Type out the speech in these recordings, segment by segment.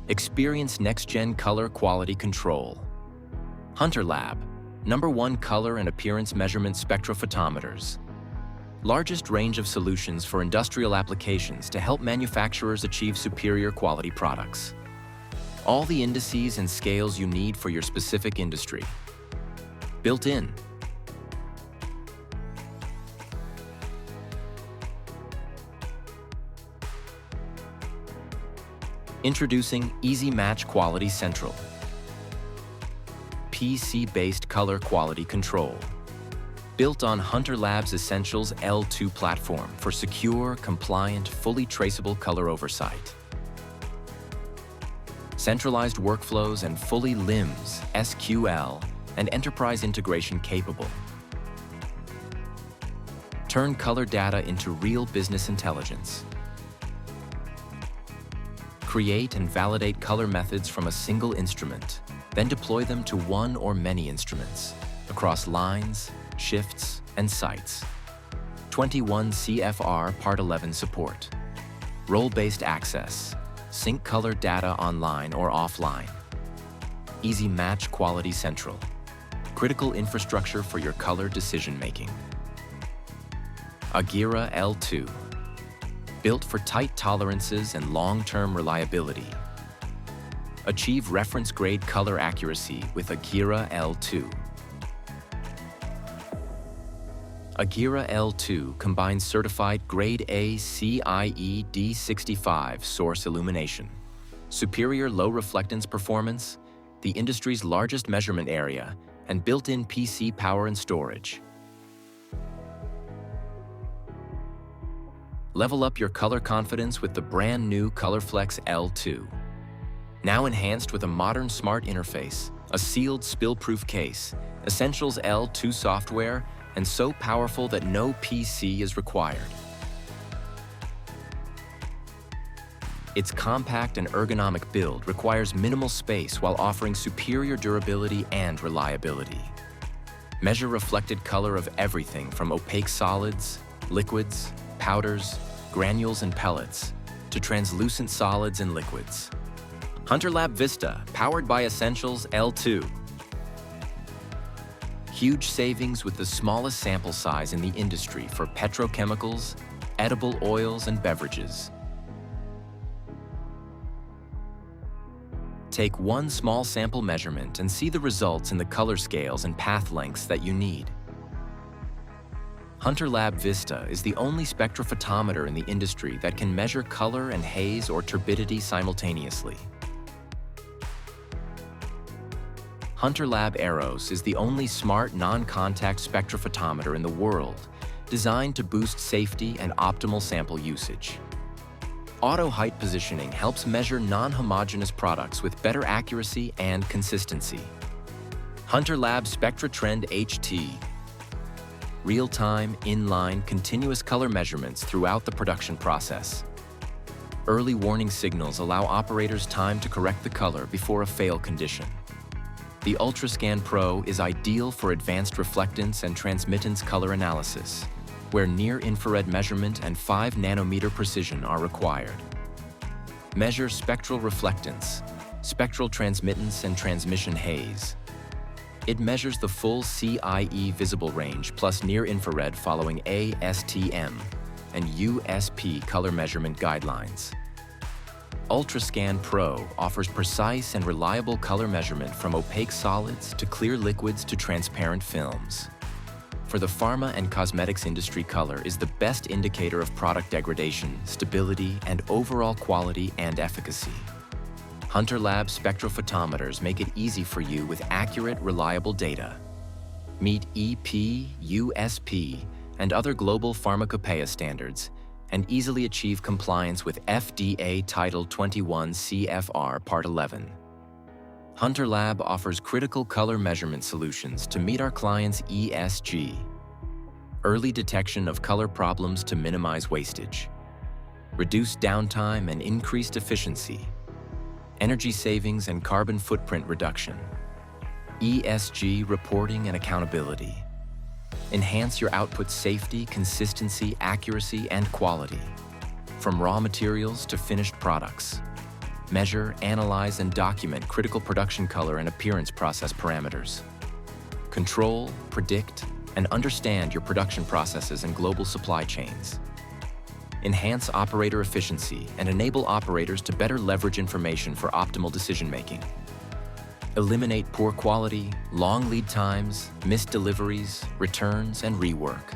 Experience next-gen color quality control. HunterLab, #1 color and appearance measurement spectrophotometers. Largest range of solutions for industrial applications to help manufacturers achieve superior quality products. All the indices and scales you need for your specific industry. Built in. Introducing EasyMatch Quality Central. PC-based color quality control. Built on HunterLab's Essentials L2 platform for secure, compliant, fully traceable color oversight. Centralized workflows and fully LIMS, SQL, and enterprise integration capable. Turn color data into real business intelligence. Create and validate color methods from a single instrument, then deploy them to one or many instruments, across lines, shifts, and sites. 21 CFR Part 11 support. Role-based access. Sync color data online or offline. EasyMatch Quality Central. Critical infrastructure for your color decision-making. Agira L2. Built for tight tolerances and long-term reliability. Achieve reference-grade color accuracy with Agira L2. Agira L2 combines certified Grade A CIE D65 source illumination, superior low reflectance performance, the industry's largest measurement area, and built-in PC power and storage. Level up your color confidence with the brand new ColorFlex L2. Now enhanced with a modern smart interface, a sealed spill-proof case, Essentials L2 software, and so powerful that no PC is required. Its compact and ergonomic build requires minimal space while offering superior durability and reliability. Measure reflected color of everything from opaque solids, liquids, powders, granules and pellets, to translucent solids and liquids. HunterLab Vista, powered by Essentials L2. Huge savings with the smallest sample size in the industry for petrochemicals, edible oils, and beverages. Take one small sample measurement and see the results in the color scales and path lengths that you need. HunterLab Vista is the only spectrophotometer in the industry that can measure color and haze or turbidity simultaneously. HunterLab Eros is the only smart, non-contact spectrophotometer in the world, designed to boost safety and optimal sample usage. Auto height positioning helps measure non-homogeneous products with better accuracy and consistency. HunterLab SpectraTrend HT. Real-time, inline, continuous color measurements throughout the production process. Early warning signals allow operators time to correct the color before a fail condition. The UltraScan Pro is ideal for advanced reflectance and transmittance color analysis, where near-infrared measurement and 5 nanometer precision are required. Measure spectral reflectance, spectral transmittance and transmission haze. It measures the full CIE visible range plus near-infrared following ASTM and USP color measurement guidelines. UltraScan Pro offers precise and reliable color measurement from opaque solids to clear liquids to transparent films. For the pharma and cosmetics industry, color is the best indicator of product degradation, stability, and overall quality and efficacy. HunterLab spectrophotometers make it easy for you with accurate, reliable data. Meet EP, USP, and other global pharmacopoeia standards, and easily achieve compliance with FDA Title 21 CFR Part 11. HunterLab offers critical color measurement solutions to meet our clients' ESG. Early detection of color problems to minimize wastage. Reduced downtime and increased efficiency. Energy savings and carbon footprint reduction. ESG reporting and accountability. Enhance your output safety, consistency, accuracy, and quality, from raw materials to finished products. Measure, analyze, and document critical production color and appearance process parameters. Control, predict, and understand your production processes and global supply chains. Enhance operator efficiency and enable operators to better leverage information for optimal decision-making. Eliminate poor quality, long lead times, missed deliveries, returns, and rework.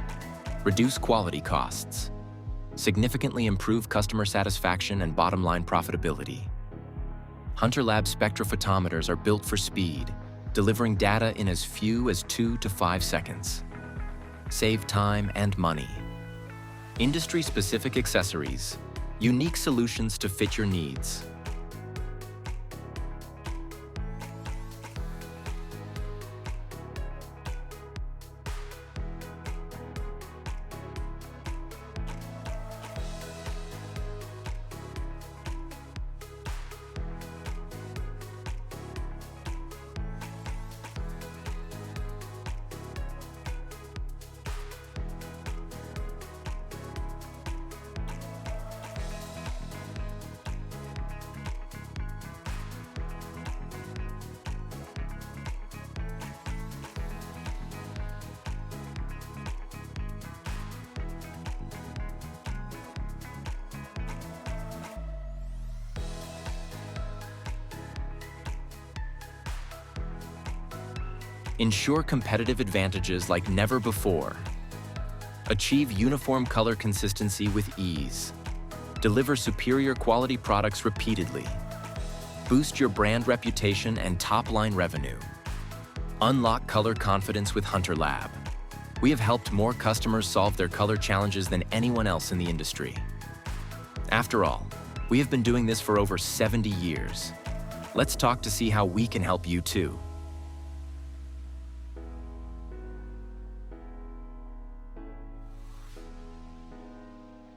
Reduce quality costs. Significantly improve customer satisfaction and bottom-line profitability. HunterLab spectrophotometers are built for speed, delivering data in as few as 2 to 5 seconds. Save time and money. Industry-specific accessories, unique solutions to fit your needs. Ensure competitive advantages like never before. Achieve uniform color consistency with ease. Deliver superior quality products repeatedly. Boost your brand reputation and top-line revenue. Unlock color confidence with HunterLab. We have helped more customers solve their color challenges than anyone else in the industry. After all, we have been doing this for over 70 years. Let's talk to see how we can help you too.